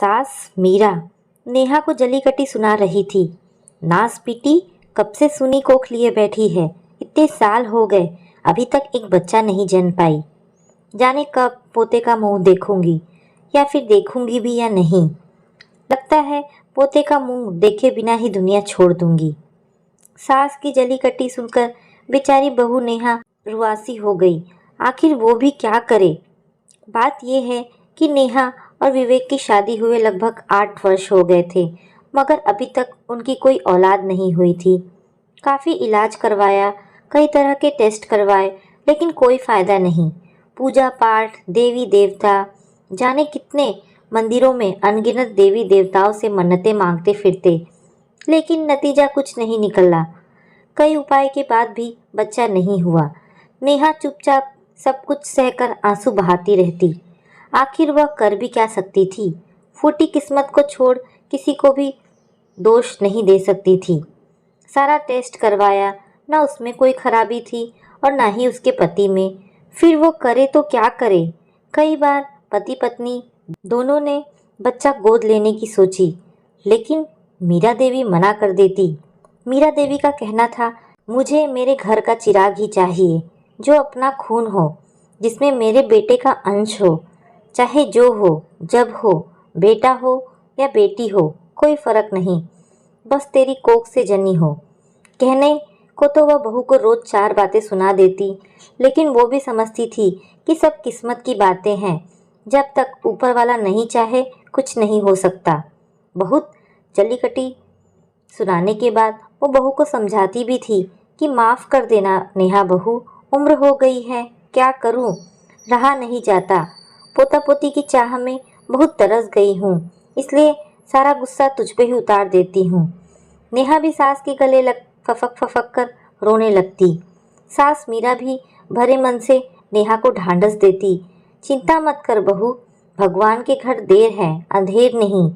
सास मीरा नेहा को जलीकट्टी सुना रही थी। नास पीटी कब से सुनी कोख लिए बैठी है। इतने साल हो गए, अभी तक एक बच्चा नहीं जन्म पाई। जाने कब पोते का मुंह देखूंगी, या फिर देखूंगी भी या नहीं। लगता है पोते का मुंह देखे बिना ही दुनिया छोड़ दूंगी। सास की जलीकट्टी सुनकर बेचारी बहू नेहा रुआसी हो गई। आखिर वो भी क्या करे। बात यह है कि नेहा और विवेक की शादी हुए लगभग 8 वर्ष हो गए थे, मगर अभी तक उनकी कोई औलाद नहीं हुई थी। काफ़ी इलाज करवाया, कई तरह के टेस्ट करवाए, लेकिन कोई फ़ायदा नहीं। पूजा पाठ, देवी देवता, जाने कितने मंदिरों में अनगिनत देवी देवताओं से मन्नतें मांगते फिरते, लेकिन नतीजा कुछ नहीं निकला। कई उपाय के बाद भी बच्चा नहीं हुआ। नेहा चुपचाप सब कुछ सहकर आंसू बहाती रहती। आखिर वह कर भी क्या सकती थी। फूटी किस्मत को छोड़ किसी को भी दोष नहीं दे सकती थी। सारा टेस्ट करवाया, ना उसमें कोई खराबी थी और ना ही उसके पति में। फिर वो करे तो क्या करे। कई बार पति पत्नी दोनों ने बच्चा गोद लेने की सोची, लेकिन मीरा देवी मना कर देती। मीरा देवी का कहना था, मुझे मेरे घर का चिराग ही चाहिए, जो अपना खून हो, जिसमें मेरे बेटे का अंश हो। चाहे जो हो, जब हो, बेटा हो या बेटी हो, कोई फर्क नहीं, बस तेरी कोख से जनी हो। कहने को तो वह बहू को रोज 4 बातें सुना देती, लेकिन वो भी समझती थी कि सब किस्मत की बातें हैं। जब तक ऊपर वाला नहीं चाहे, कुछ नहीं हो सकता। बहुत जलीकट्टी सुनाने के बाद वो बहू को समझाती भी थी कि माफ़ कर देना नेहा बहू, उम्र हो गई है, क्या करूं, रहा नहीं जाता। पोता पोती की चाह में बहुत तरस गई हूँ, इसलिए सारा गुस्सा तुझ पे ही उतार देती हूँ। नेहा भी सास के गले लग फफक फफक कर रोने लगती। सास मीरा भी भरे मन से नेहा को ढांढस देती। चिंता मत कर बहू, भगवान के घर देर है, अंधेर नहीं।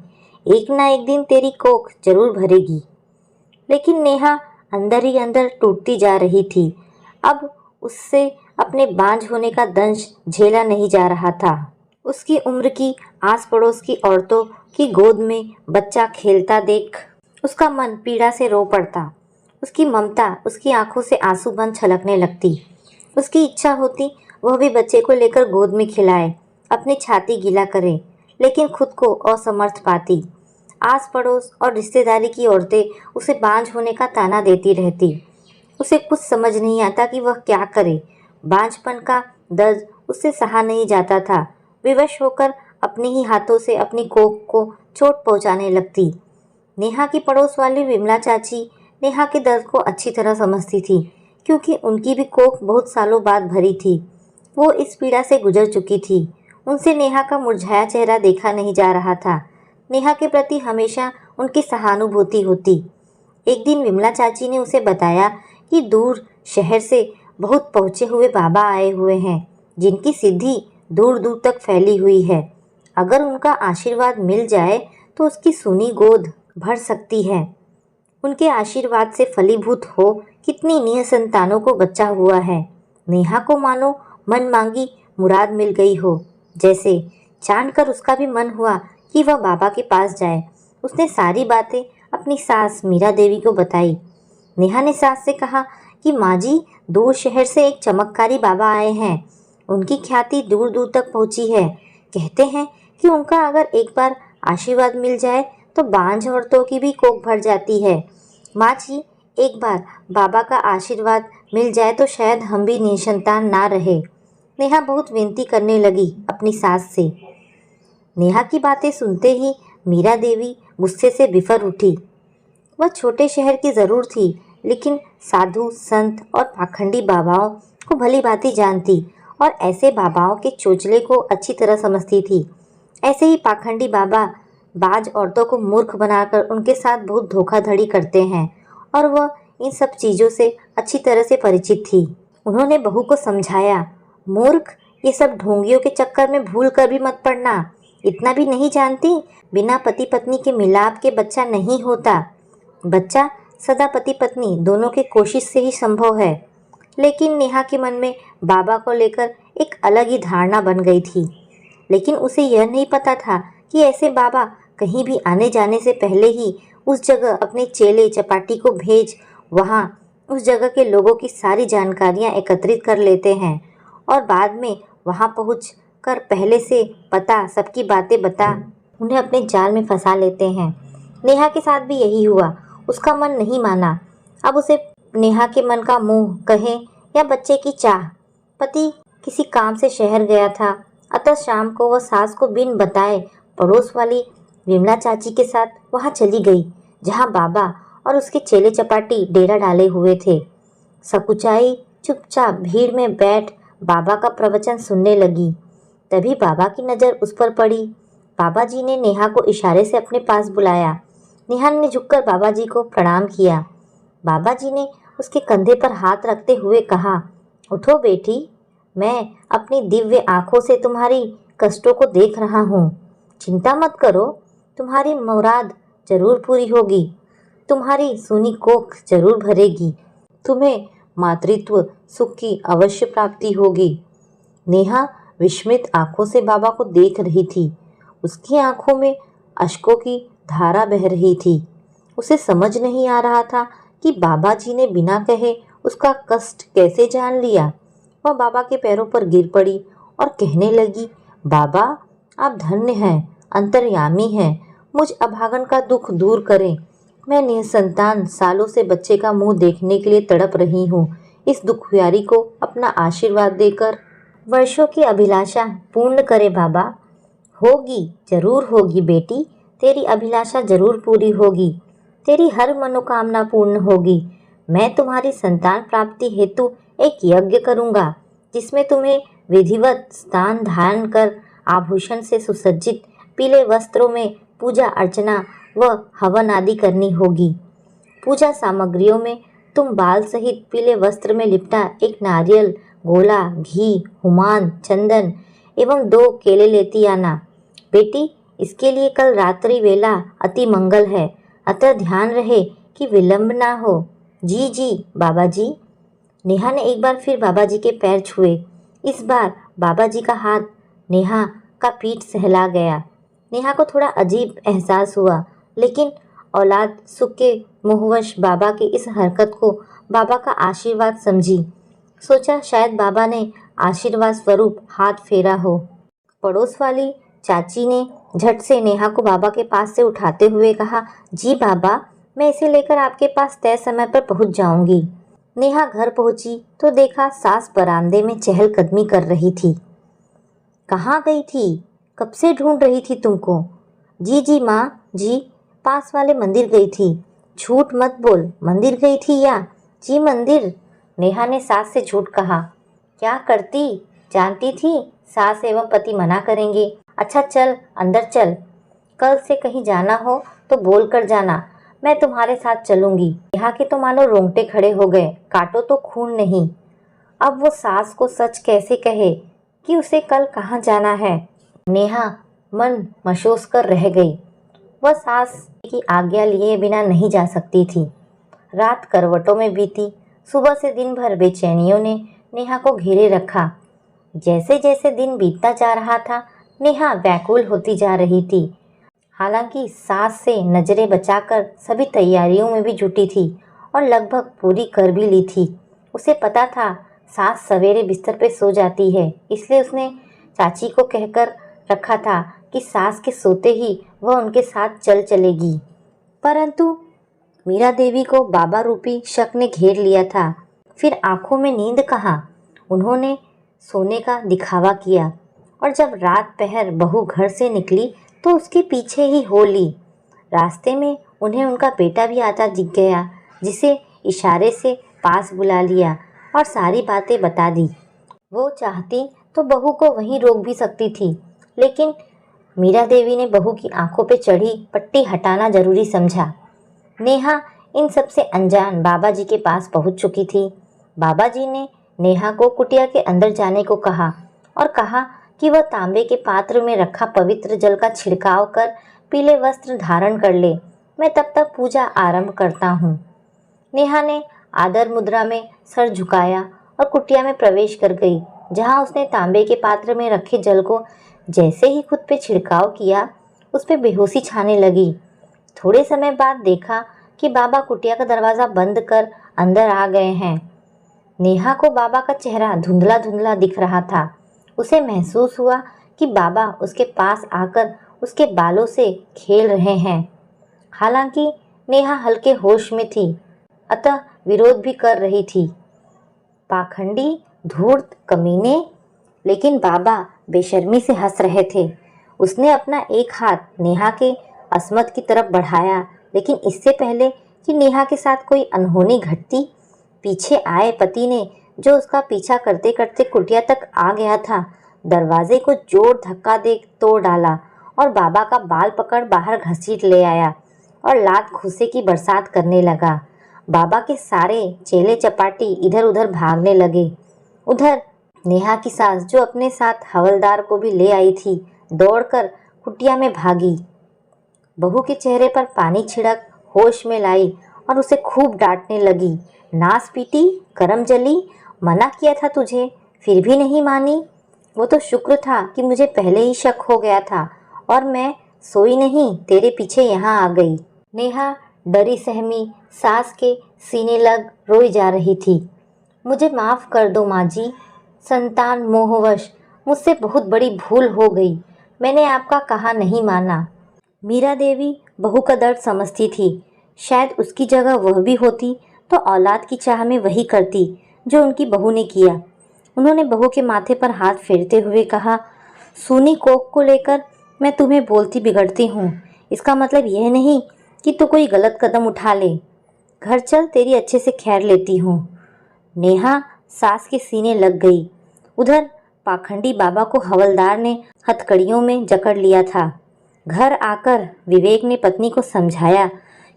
एक ना एक दिन तेरी कोख जरूर भरेगी। लेकिन नेहा अंदर ही अंदर टूटती जा रही थी। अब उससे अपने बांझ होने का दंश झेला नहीं जा रहा था। उसकी उम्र की आस पड़ोस की औरतों की गोद में बच्चा खेलता देख उसका मन पीड़ा से रो पड़ता। उसकी ममता उसकी आंखों से आंसू बन छलकने लगती। उसकी इच्छा होती वह भी बच्चे को लेकर गोद में खिलाए, अपनी छाती गीला करे, लेकिन खुद को असमर्थ पाती। आस पड़ोस और रिश्तेदारी की औरतें उसे बांझ होने का ताना देती रहती। उसे कुछ समझ नहीं आता कि वह क्या करे। बांझपन का दर्द उससे सहा नहीं जाता था। विवश होकर अपने ही हाथों से अपनी कोख को चोट पहुंचाने लगती। नेहा की पड़ोस वाली विमला चाची नेहा के दर्द को अच्छी तरह समझती थी, क्योंकि उनकी भी कोख बहुत सालों बाद भरी थी। वो इस पीड़ा से गुजर चुकी थी। उनसे नेहा का मुरझाया चेहरा देखा नहीं जा रहा था। नेहा के प्रति हमेशा उनकी सहानुभूति होती। एक दिन विमला चाची ने उसे बताया कि दूर शहर से बहुत पहुँचे हुए बाबा आए हुए हैं, जिनकी सिद्धि दूर दूर तक फैली हुई है। अगर उनका आशीर्वाद मिल जाए तो उसकी सूनी गोद भर सकती है। उनके आशीर्वाद से फलीभूत हो कितनी निसंतानों को बच्चा हुआ है। नेहा को मानो मन मांगी मुराद मिल गई हो। जैसे जानकर उसका भी मन हुआ कि वह बाबा के पास जाए। उसने सारी बातें अपनी सास मीरा देवी को बताई। नेहा ने सास से कहा कि माँ जी, दूर शहर से एक चमत्कारी बाबा आए हैं। उनकी ख्याति दूर दूर तक पहुंची है। कहते हैं कि उनका अगर एक बार आशीर्वाद मिल जाए तो बांझ औरतों की भी कोख भर जाती है। माँ जी, एक बार बाबा का आशीर्वाद मिल जाए तो शायद हम भी निसंतान ना रहे। नेहा बहुत विनती करने लगी अपनी सास से। नेहा की बातें सुनते ही मीरा देवी गुस्से से बिफर उठी। वह छोटे शहर की ज़रूर थी, लेकिन साधु संत और पाखंडी बाबाओं को भली भांति जानती और ऐसे बाबाओं के चोचले को अच्छी तरह समझती थी। ऐसे ही पाखंडी बाबा बाज औरतों को मूर्ख बनाकर उनके साथ बहुत धोखाधड़ी करते हैं, और वह इन सब चीज़ों से अच्छी तरह से परिचित थी। उन्होंने बहू को समझाया, मूर्ख, ये सब ढोंगियों के चक्कर में भूल कर भी मत पड़ना। इतना भी नहीं जानती, बिना पति पत्नी के मिलाप के बच्चा नहीं होता। बच्चा सदा पति पत्नी दोनों की कोशिश से ही संभव है। लेकिन नेहा के मन में बाबा को लेकर एक अलग ही धारणा बन गई थी। लेकिन उसे यह नहीं पता था कि ऐसे बाबा कहीं भी आने जाने से पहले ही उस जगह अपने चेले चपाटी को भेज वहाँ उस जगह के लोगों की सारी जानकारियाँ एकत्रित कर लेते हैं और बाद में वहाँ पहुँच कर पहले से पता सबकी बातें बता उन्हें अपने जाल में फंसा लेते हैं। नेहा के साथ भी यही हुआ। उसका मन नहीं माना। अब उसे नेहा के मन का मोह कहें या बच्चे की चाह। पति किसी काम से शहर गया था, अतः शाम को वह सास को बिन बताए पड़ोस वाली विमला चाची के साथ वहाँ चली गई, जहाँ बाबा और उसके चेले चपाटी डेरा डाले हुए थे। सकुचाई चुपचाप भीड़ में बैठ बाबा का प्रवचन सुनने लगी। तभी बाबा की नज़र उस पर पड़ी। बाबा जी ने नेहा को इशारे से अपने पास बुलाया। नेहा ने झुककर बाबा जी को प्रणाम किया। बाबा जी ने उसके कंधे पर हाथ रखते हुए कहा, उठो बेटी, मैं अपनी दिव्य आंखों से तुम्हारी कष्टों को देख रहा हूँ। चिंता मत करो, तुम्हारी मुराद जरूर पूरी होगी। तुम्हारी सूनी कोख जरूर भरेगी। तुम्हें मातृत्व सुख की अवश्य प्राप्ति होगी। नेहा विस्मित आंखों से बाबा को देख रही थी। उसकी आंखों में अश्कों की धारा बह रही थी। उसे समझ नहीं आ रहा था कि बाबा जी ने बिना कहे उसका कष्ट कैसे जान लिया। वह बाबा के पैरों पर गिर पड़ी और कहने लगी, बाबा आप धन्य हैं, अंतर्यामी हैं, मुझ अभागन का दुख दूर करें। मैं निसंतान सालों से बच्चे का मुंह देखने के लिए तड़प रही हूँ। इस दुखियारी को अपना आशीर्वाद देकर वर्षों की अभिलाषा पूर्ण करे बाबा। होगी, जरूर होगी बेटी, तेरी अभिलाषा जरूर पूरी होगी। तेरी हर मनोकामना पूर्ण होगी। मैं तुम्हारी संतान प्राप्ति हेतु एक यज्ञ करूँगा, जिसमें तुम्हें विधिवत स्थान धारण कर आभूषण से सुसज्जित पीले वस्त्रों में पूजा अर्चना व हवन आदि करनी होगी। पूजा सामग्रियों में तुम बाल सहित पीले वस्त्र में लिपटा एक नारियल, गोला, घी, हुमान, चंदन एवं 2 केले लेती आना। बेटी, इसके लिए कल रात्रि वेला अति मंगल है, अतः ध्यान रहे कि विलंब ना हो। जी जी बाबा जी। नेहा ने एक बार फिर बाबा जी के पैर छुए। इस बार बाबा जी का हाथ नेहा का पीठ सहला गया। नेहा को थोड़ा अजीब एहसास हुआ, लेकिन औलाद सुख के मोहवश बाबा की इस हरकत को बाबा का आशीर्वाद समझी। सोचा शायद बाबा ने आशीर्वाद स्वरूप हाथ फेरा हो। पड़ोस वाली चाची ने झट से नेहा को बाबा के पास से उठाते हुए कहा, जी बाबा, मैं इसे लेकर आपके पास तय समय पर पहुंच जाऊंगी। नेहा घर पहुंची तो देखा सास बरामदे में चहलकदमी कर रही थी। कहाँ गई थी? कब से ढूंढ रही थी तुमको। जी जी माँ जी, पास वाले मंदिर गई थी। झूठ मत बोल, मंदिर गई थी या? जी मंदिर। नेहा ने सास से झूठ कहा। क्या करती? जानती थी सास एवं पति मना करेंगे। अच्छा चल अंदर चल, कल से कहीं जाना हो तो बोल कर जाना, मैं तुम्हारे साथ चलूंगी। नेहा के तो मानो रोंगटे खड़े हो गए। काटो तो खून नहीं। अब वो सास को सच कैसे कहे कि उसे कल कहाँ जाना है। नेहा मन मशोस कर रह गई। वह सास की आज्ञा लिए बिना नहीं जा सकती थी। रात करवटों में बीती। सुबह से दिन भर बेचैनियों ने नेहा को घेरे रखा। जैसे जैसे दिन बीतता जा रहा था, नेहा व्याकुल होती जा रही थी। हालांकि सास से नजरें बचाकर सभी तैयारियों में भी जुटी थी और लगभग पूरी कर भी ली थी। उसे पता था सास सवेरे बिस्तर पे सो जाती है, इसलिए उसने चाची को कहकर रखा था कि सास के सोते ही वह उनके साथ चल चलेगी। परंतु मीरा देवी को बाबा रूपी शक ने घेर लिया था। फिर आंखों में नींद कहाँ। उन्होंने सोने का दिखावा किया और जब रात पहर बहू घर से निकली तो उसके पीछे ही हो ली। रास्ते में उन्हें उनका बेटा भी आता दिख गया, जिसे इशारे से पास बुला लिया और सारी बातें बता दी। वो चाहती तो बहू को वहीं रोक भी सकती थी, लेकिन मीरा देवी ने बहू की आंखों पे चढ़ी पट्टी हटाना जरूरी समझा। नेहा इन सब से अनजान बाबा जी के पास पहुंच चुकी थी। बाबा जी ने नेहा को कुटिया के अंदर जाने को कहा और कहा कि वह तांबे के पात्र में रखा पवित्र जल का छिड़काव कर पीले वस्त्र धारण कर ले। मैं तब तक पूजा आरंभ करता हूँ। नेहा ने आदर मुद्रा में सर झुकाया और कुटिया में प्रवेश कर गई, जहाँ उसने तांबे के पात्र में रखे जल को जैसे ही खुद पे छिड़काव किया, उस पर बेहोशी छाने लगी। थोड़े समय बाद देखा कि बाबा कुटिया का दरवाज़ा बंद कर अंदर आ गए हैं। नेहा को बाबा का चेहरा धुंधला धुंधला दिख रहा था। उसे महसूस हुआ कि बाबा उसके पास आकर उसके बालों से खेल रहे हैं। हालांकि नेहा हल्के होश में थी, अतः विरोध भी कर रही थी। पाखंडी, धूर्त, कमीने। लेकिन बाबा बेशर्मी से हंस रहे थे। उसने अपना एक हाथ नेहा के अस्मत की तरफ बढ़ाया, लेकिन इससे पहले कि नेहा के साथ कोई अनहोनी घटती, पीछे आए पति ने, जो उसका पीछा करते करते कुटिया तक आ गया था, दरवाजे को जोर धक्का दे तोड़ डाला और बाबा का बाल पकड़ बाहर घसीट ले आया और लात घूंसे की बरसात करने लगा। बाबा के सारे चेले चपाटी इधर उधर भागने लगे। उधर नेहा की सास, जो अपने साथ हवलदार को भी ले आई थी, दौड़कर कुटिया में भागी। बहू के चेहरे पर पानी छिड़क होश में लाई और उसे खूब डांटने लगी। नास पीटी, करम जली, मना किया था तुझे, फिर भी नहीं मानी। वो तो शुक्र था कि मुझे पहले ही शक हो गया था और मैं सोई नहीं, तेरे पीछे यहाँ आ गई। नेहा डरी सहमी सास के सीने लग रोई जा रही थी। मुझे माफ़ कर दो माँ जी, संतान मोहवश मुझसे बहुत बड़ी भूल हो गई। मैंने आपका कहा नहीं माना। मीरा देवी बहू का दर्द समझती थी। शायद उसकी जगह वह भी होती तो औलाद की चाह में वही करती जो उनकी बहू ने किया। उन्होंने बहू के माथे पर हाथ फेरते हुए कहा, सूनी कोख को लेकर मैं तुम्हें बोलती बिगड़ती हूँ। इसका मतलब यह नहीं कि तू कोई गलत कदम उठा ले। घर चल, तेरी अच्छे से खैर लेती हूँ। नेहा सास के सीने लग गई। उधर पाखंडी बाबा को हवलदार ने हथकड़ियों में जकड़ लिया था। घर आकर विवेक ने पत्नी को समझाया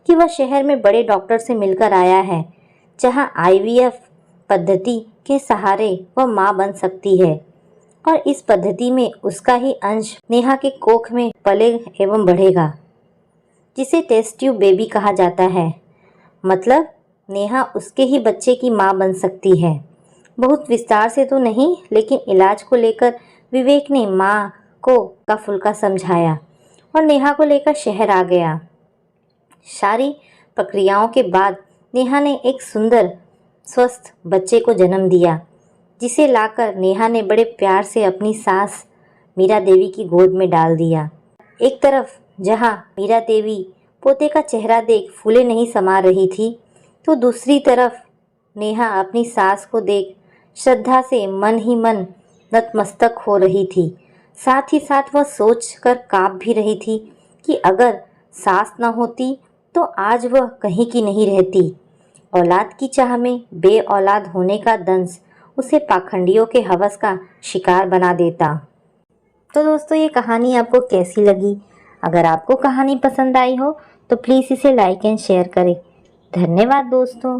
कि वह शहर में बड़े डॉक्टर से मिलकर आया है, जहां आईवीएफ पद्धति के सहारे वह मां बन सकती है और इस पद्धति में उसका ही अंश नेहा के कोख में पले एवं बढ़ेगा, जिसे टेस्ट ट्यूब बेबी कहा जाता है। मतलब नेहा उसके ही बच्चे की मां बन सकती है। बहुत विस्तार से तो नहीं, लेकिन इलाज को लेकर विवेक ने मां को का फुल्का समझाया और नेहा को लेकर शहर आ गया। सारी प्रक्रियाओं के बाद नेहा ने एक सुंदर स्वस्थ बच्चे को जन्म दिया, जिसे लाकर नेहा ने बड़े प्यार से अपनी सास मीरा देवी की गोद में डाल दिया। एक तरफ जहां मीरा देवी पोते का चेहरा देख फूले नहीं समा रही थी, तो दूसरी तरफ नेहा अपनी सास को देख श्रद्धा से मन ही मन नतमस्तक हो रही थी। साथ ही साथ वह सोच कर काँप भी रही थी कि अगर सास न होती तो आज वह कहीं की नहीं रहती। औलाद की चाह में बे औलाद होने का दंश उसे पाखंडियों के हवस का शिकार बना देता। तो दोस्तों, ये कहानी आपको कैसी लगी? अगर आपको कहानी पसंद आई हो तो प्लीज़ इसे लाइक एंड शेयर करें। धन्यवाद दोस्तों।